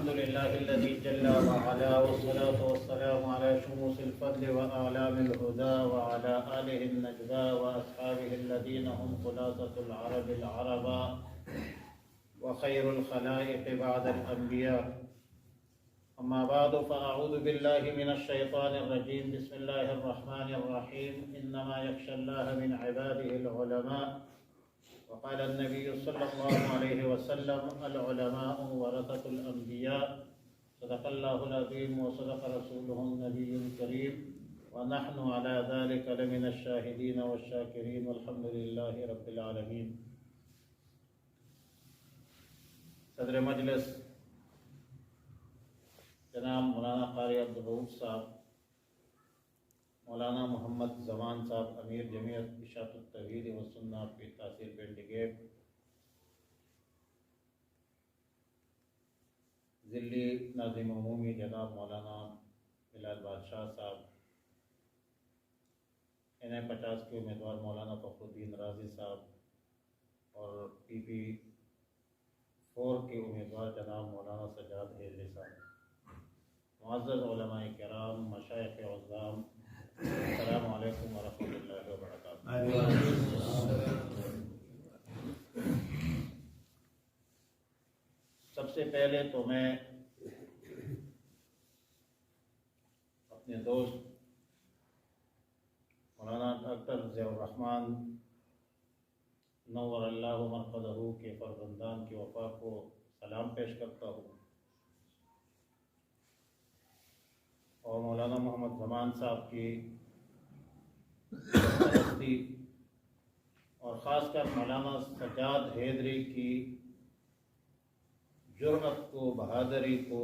الحمد لله الذي جل وعلا، والصلاة والسلام على شموس الفضل وأعلام الهدى وعلى آله النجبى وأصحابه الذين هم خلاصة العرب العربا وخير الخلائق بعد الأنبياء. أما بعد، فأعوذ بالله من الشيطان الرجيم. بسم الله الرحمن الرحيم. إنما يخشى الله من عباده العلماء. وقال النبي صلى الله عليه وسلم: العلماء ورثة الأنبياء. صدق الله العظيم وصدق رسوله النبي الكريم، ونحن على ذلك لمن الشاهدين والشاكرين، والحمد لله رب العالمين. صدر مجلس جناب مولانا قاری عبدالرؤوف صاحب، مولانا محمد زمان صاحب امیر جمعیت اشاعت التوحید و سنہ پی تحصیل پنڈ گیپ، ضلعی ناظم عمومی جناب مولانا بلال بادشاہ صاحب، NI-50 کے امیدوار مولانا فخر الدین رازی صاحب اور PP4 کے امیدوار جناب مولانا سجاد حیدری صاحب، معزز علماء کرام، مشائخ عظام، السلام علیکم ورحمۃ اللہ وبرکاتہ۔ سب سے پہلے تو میں اپنے دوست مولانا ڈاکٹر ضیاء الرحمن نور اللہ مرقدہ کے فرزندان کی وفات کو سلام پیش کرتا ہوں، اور مولانا محمد زمان صاحب کی سرپرستی اور خاص کر مولانا سجاد حیدری کی جرأت کو، بہادری کو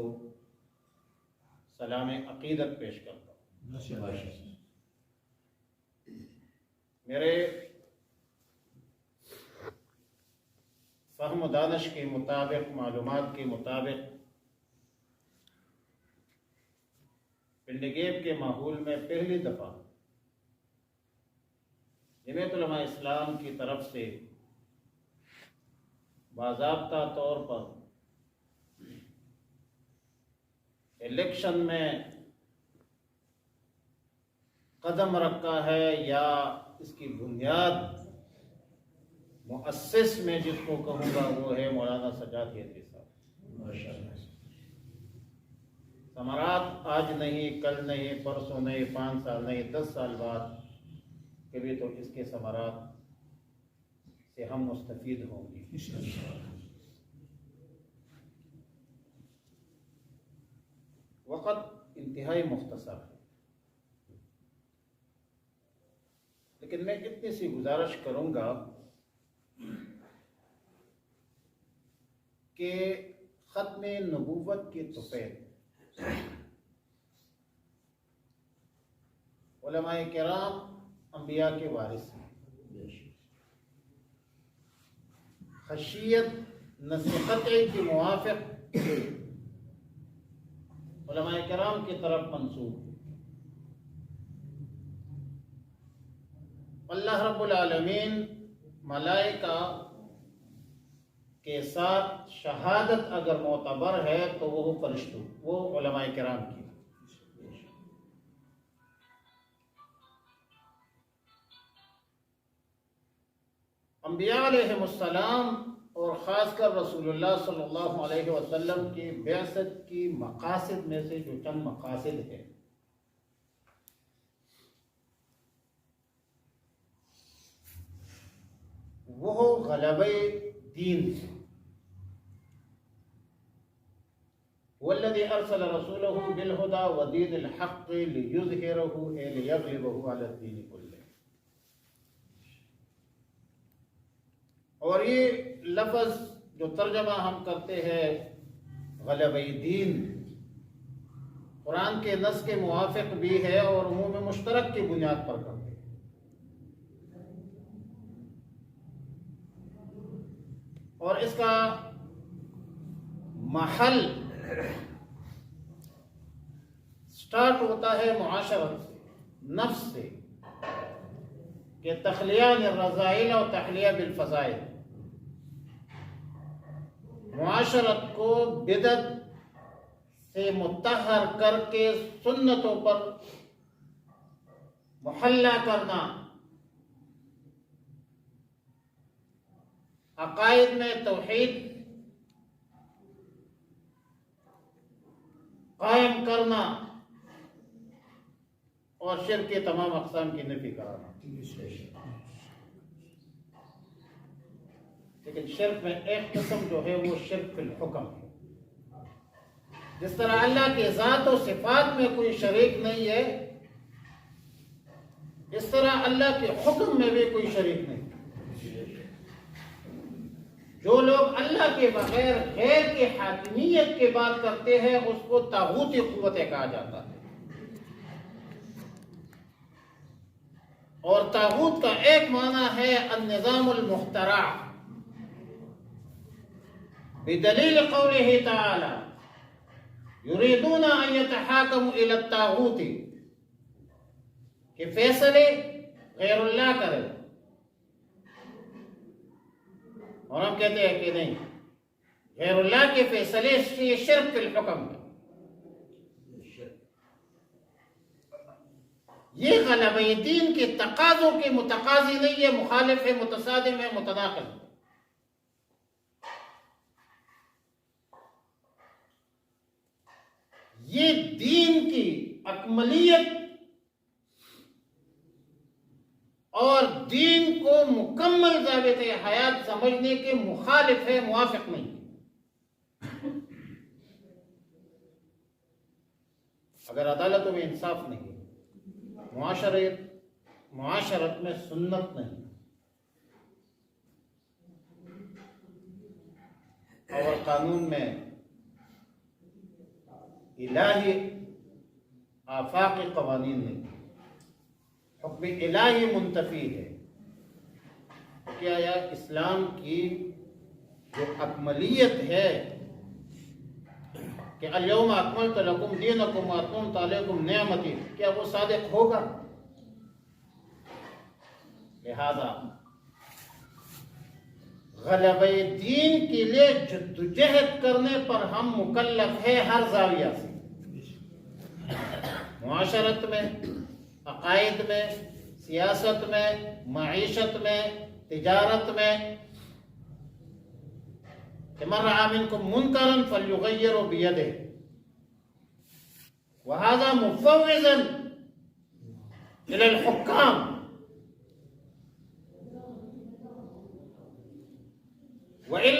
سلام عقیدت پیش کرتا ہوں۔ میرے فہم و دانش کے مطابق، معلومات کے مطابق، پنڈگیب کے ماحول میں پہلی دفعہ جمعیت علماء اسلام کی طرف سے باضابطہ طور پر الیکشن میں قدم رکھا ہے، یا اس کی بنیاد مؤسس میں جس کو کہوں گا وہ ہے مولانا سجاد حیدری صاحب۔ ثمرات آج نہیں، کل نہیں، پرسوں نہیں، 5 سال نہیں، 10 سال بعد کبھی تو اس کے ثمرات سے ہم مستفید ہوں گے۔ وقت انتہائی مختصر ہے، لیکن میں اتنی سی گزارش کروں گا کہ ختم نبوت کی توفیق علماء کرام انبیاء کے وارث ہیں۔ خشیت نصیحت کے موافق علماء کرام کی طرف منسوب۔ اللہ رب العالمین ملائکہ کے ساتھ شہادت اگر معتبر ہے تو وہ فرشتوں، وہ علماء کرام کی۔ انبیاء علیہ السلام اور خاص کر رسول اللہ صلی اللہ علیہ وسلم کی بعثت کی مقاصد میں سے جو چند مقاصد ہیں، وہ غلبہ دین ہے۔ والذی ارسل رسولہ بالہدی ودین الحق لیظہرہ لیغلبہ علی الدین کلہ۔ اور یہ لفظ جو ترجمہ ہم کرتے ہیں غلبہ دین، قرآن کے نص کے موافق بھی ہے اور عموم مشترک کی بنیاد پر کرتے ہیں۔ اور اس کا محل سٹارٹ ہوتا ہے معاشرت سے، نفس سے، کہ تخلیہ الرذائل و تخلیہ بالفضائل۔ معاشرت کو بدعت سے مطہر کر کے سنتوں پر محلہ کرنا، عقائد میں توحید قائم کرنا اور شرک کے تمام اقسام کی نفی کرانا۔ لیکن شرک میں ایک قسم جو ہے وہ شرک فی الحکم ہے۔ جس طرح اللہ کی ذات و صفات میں کوئی شریک نہیں ہے، اس طرح اللہ کے حکم میں بھی کوئی شریک نہیں۔ جو لوگ اللہ کے بغیر غیر کی حاکمیت کی بات کرتے ہیں اس کو طاغوتی قوتیں کہا جاتا ہے۔ اور طاغوت کا ایک معنی ہے النظام المخترع، بدلیل قوله تعالی یریدون ان یتحاکموا الی الطاغوت، کہ فیصلے غیر اللہ کرے، اور ہم کہتے ہیں کہ نہیں، غیر اللہ کے فیصلے سے شرک فی الحکم ہے۔ یہ غلبہ دین کے تقاضوں کے متقاضی نہیں ہے، مخالف ہے، متصادم ہے، متناقض ہے۔ یہ دین کی اکملیت اور دین کو مکمل ضابط حیات سمجھنے کے مخالف ہے، موافق نہیں۔ اگر عدالتوں میں انصاف نہیں، معاشرت میں سنت نہیں، اور قانون میں الہی آفاقی قوانین نہیں، حکم الہی منتفی ہے، کیا یہ اسلام کی جو اکملیت ہے کہ الیوم اکملت لکم دینکم واتممت علیکم نعمتی، کیا وہ صادق ہوگا؟ لہذا غلبہ دین کے لیے جدوجہد کرنے پر ہم مکلف ہیں ہر زاویہ سے، معاشرت میں، عقائد میں، سیاست میں، معیشت میں، تجارت میں، کہ من رأى منكم منكرا فليغيره بيده وهذا مفوضا إلى الحكام، وإن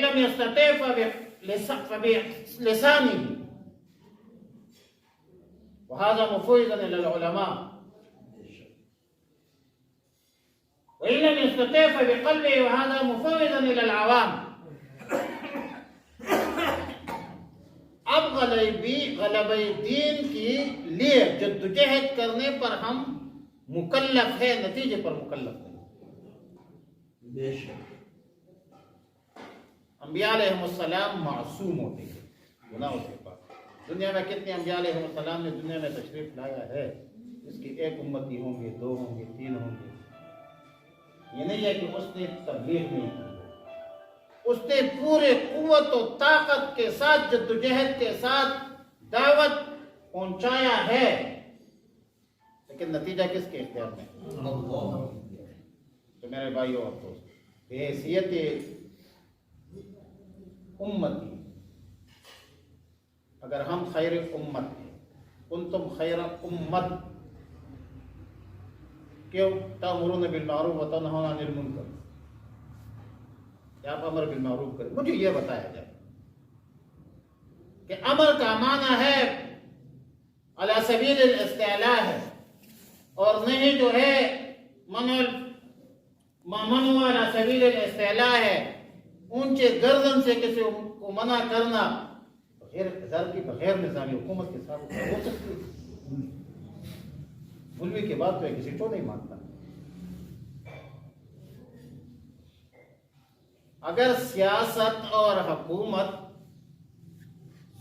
لم يستطع فبلسانه وهذا مفوضا إلى العلماء، وإن لم يستطع فبقلبه وهذا مفوضا إلى العوام۔ اب غلبہ دین کے لیے جدوجہد کرنے پر ہم مکلف ہے، نتیجے پر مکلف نہیں۔ بے شک انبیاء علیہ السلام معصوم ہوتے ہیں گناہوں سے پاک۔ دنیا میں کتنے انبیاء علیہ السلام نے دنیا میں تشریف لایا ہے، اس کی ایک امتی ہوں گے، 2 ہوں گے، 3 ہوں گے۔ یہ نہیں ہے کہ اس نے تبلیغ نہیں کی، اس نے پورے قوت و طاقت کے ساتھ، جدوجہد کے ساتھ دعوت پہنچایا ہے، لیکن نتیجہ کس کے اختیار میں؟ اللہ۔ تو میرے بھائیوں اور دوستوں، بحیثیت امتی، اگر ہم خیر امت ہیں، کنتم خیر امت، کیوں؟ تأمرون بالمعروف وتنہون عن المنکر، کہ آپ امر بالمعروف کریں۔ مجھے یہ بتایا جائے کہ امر کا معنی ہے علی سبیل الاستعلاء ہے، اور نہیں جو ہے منع علی سبیل الاستعلاء ہے، اونچے گردن سے کسی کو منع کرنا بغیر اقتدار کی، بغیر نظامی حکومت کے ساتھ ہو سکتی ہے۔ مولوی کی بات تو ہے، کسی کو نہیں مانتا۔ اگر سیاست اور حکومت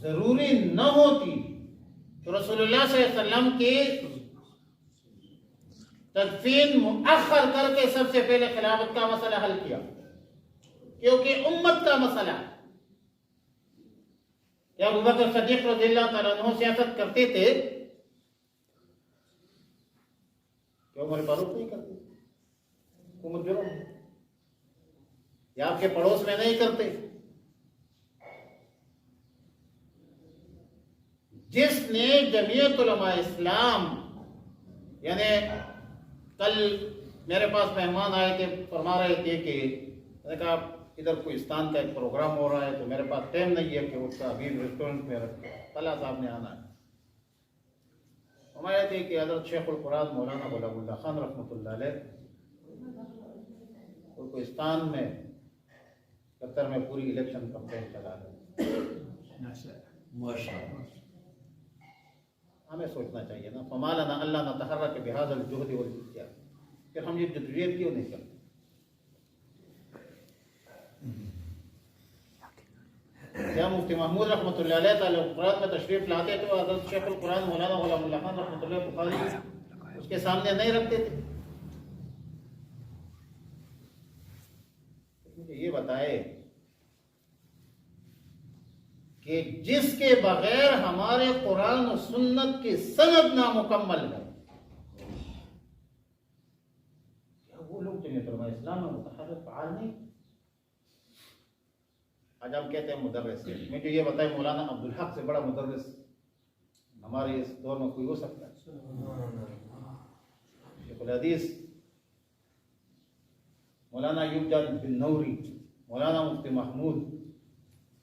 ضروری نہ ہوتی تو رسول اللہ صلی اللہ علیہ وسلم کی تدفین مؤخر کر کے سب سے پہلے خلافت کا مسئلہ حل کیا۔ کیونکہ امت کا مسئلہ ہے. کیا ابو بکر صدیق رضی اللہ تعالیٰ عنہ سیاست کرتے تھے؟ کیا عمر فاروق نہیں کرتے؟ حکومت جرم ہے یا آپ کے پڑوس میں نہیں کرتے؟ جس نے جمعیت علماء اسلام، یعنی کل میرے پاس مہمان آئے تھے، فرما رہے تھے کہ میں نے کہا ادھر کوئستان کا ایک پروگرام ہو رہا ہے تو میرے پاس ٹائم نہیں ہے کہ اس کا ابھی ریسٹورنٹ میں طلحہ صاحب نے آنا ہے. ہمارے تھے کہ حضرت شیخ القرآن مولانا غلام اللہ خان رحمۃ اللہ علیہ کوئستان میں قطر میں پوری الیکشن کمپین چلا رہے. ہمیں سوچنا چاہیے نا، فما لنا اللہ نتحرک بهذا الجهد والاجتهاد، پھر ہم یہ جدوجہد کیوں نہیں کرتے؟ کیا مفتی محمود رحمۃ اللہ علیہ تعالی قرآن میں تشریف لاتے تو حضرت شیخ القرآن مولانا غلام اللہ خان رحمۃ اللہ بخاری اس کے سامنے نہیں رکھتے تھے؟ مجھے یہ بتائے کہ جس کے بغیر ہمارے قرآن و سنت کی سند نامکمل ہے، کیا وہ لوگ جمعیت علماء اسلام میں متحرک فعال نہیں؟ آج ہم کہتے ہیں مدرس ہے. مجھے یہ بتائے مولانا عبدالحق سے بڑا مدرس ہمارے اس دور میں کوئی ہو سکتا ہے؟ شیخ الحدیث مولانا ایوب جان بن نوری، مولانا مفتی محمود،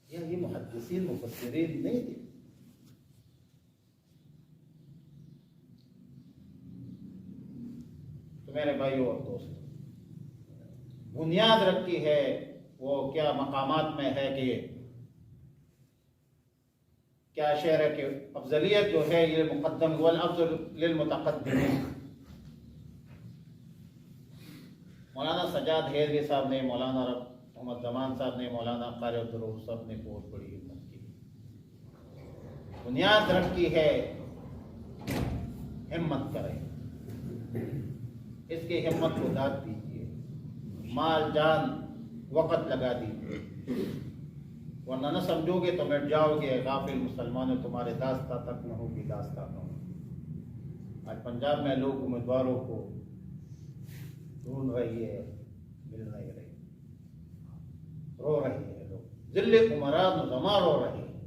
یہ محدثین مفسرین نہیں تھے. تو میرے بھائیوں اور دوستوں، بنیاد رکھی ہے وہ کیا مقامات میں ہے کہ کیا شعر ہے کہ افضلیت جو ہے یہ مقدم والافضل للمتقدمین. مولانا سجاد حیدری صاحب نے، مولانا محمد زمان صاحب نے، مولانا قاری عبدالرؤوف صاحب نے بہت بڑی ہمت کی. بنیاد رکھی ہے، ہمت کریں، اس کی ہمت کو داد دیجیے، مال جان وقت لگا دیجیے، ورنہ نہ سمجھو گے تو مٹ جاؤ گے. غافل مسلمانوں تمہارے داستہ تک نہ ہوگی داستہ نہ ہوگی. آج پنجاب میں لوگ امیدواروں کو ڈھونڈ رہی ہے، مل نہیں رہی، رو رہی ہے، لوگ ذل عمراء نظما رو رہی ہے.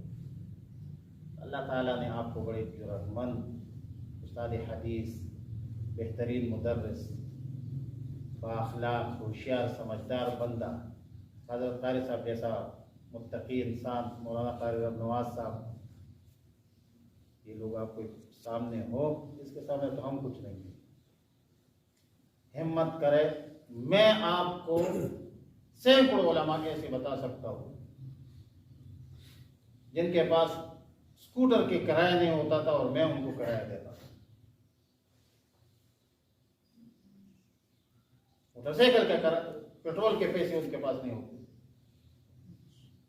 اللہ تعالیٰ نے آپ کو بڑے جرأت مند استاد حدیث، بہترین مدرس، بااخلاق، ہوشیار، سمجھدار بندہ، حضرت قاری صاحب جیسا متقی انسان، مولانا قاری نواز صاحب، یہ لوگ آپ کو سامنے ہو، اس کے سامنے تو ہم کچھ نہیں ہیں. ہمت کرے. میں آپ کو سینکڑوں علماء ایسے بتا سکتا ہوں جن کے پاس اسکوٹر کے کرایہ نہیں ہوتا تھا اور میں ان کو کرایہ دیتا تھا. موٹر سائیکل کا پیٹرول کے پیسے ان کے پاس نہیں ہوتے.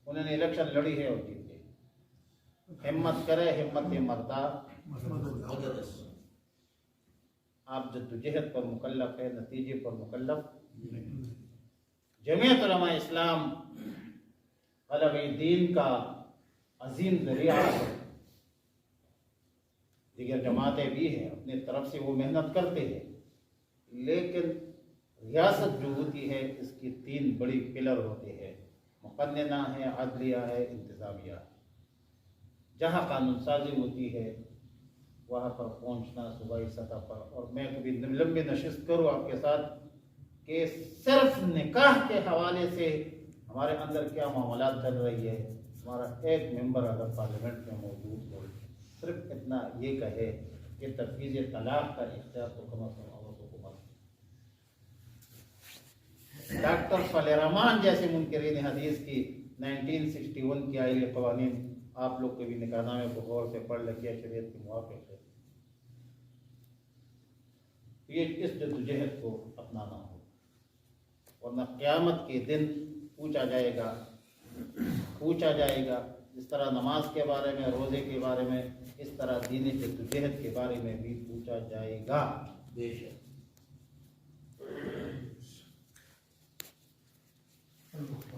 انہوں نے الیکشن لڑی ہے اور جیت گئے. ہمت کرے، ہمت مردہ. آپ جدوجہد پر مکلف ہے، نتیجے پر مکلف. جمعیت علماء اسلام غلبہ دین کا عظیم ذریعہ ہے. دیگر جماعتیں بھی ہیں، اپنی طرف سے وہ محنت کرتے ہیں، لیکن ریاست جو ہوتی ہے اس کی 3 بڑی پلر ہوتے ہیں، مقننہ ہے، عدلیہ ہے، انتظامیہ. جہاں قانون سازی ہوتی ہے وہاں پر پہنچنا صوبائی سطح پر. اور میں کبھی لمبی نشست کروں آپ کے ساتھ کہ صرف نکاح کے حوالے سے ہمارے اندر کیا معاملات چل رہی ہے. ہمارا ایک ممبر اگر پارلیمنٹ میں موجود ہو صرف اتنا یہ کہے کہ تفویض طلاق کا اختیار تو کم از کم عورت حکومت. ڈاکٹر فضل الرحمان جیسے منکرین حدیث کی 1961 کی آئلی قوانین آپ لوگ کے بھی نکاح نامے کو غور سے پڑھ لکھے، شریعت کے موافق ہے. یہ اس جدوجہد کو اپنانا ہو، ورنہ قیامت کے دن پوچھا جائے گا جس طرح نماز کے بارے میں، روزے کے بارے میں، اس طرح دینی جدوجہد کے بارے میں بھی پوچھا جائے گا. بے شک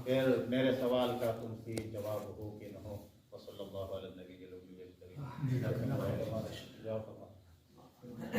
پھر میرے سوال کا تم سے جواب ہو کہ نہ ہو. وصلی اللہ علی النبی الکریم.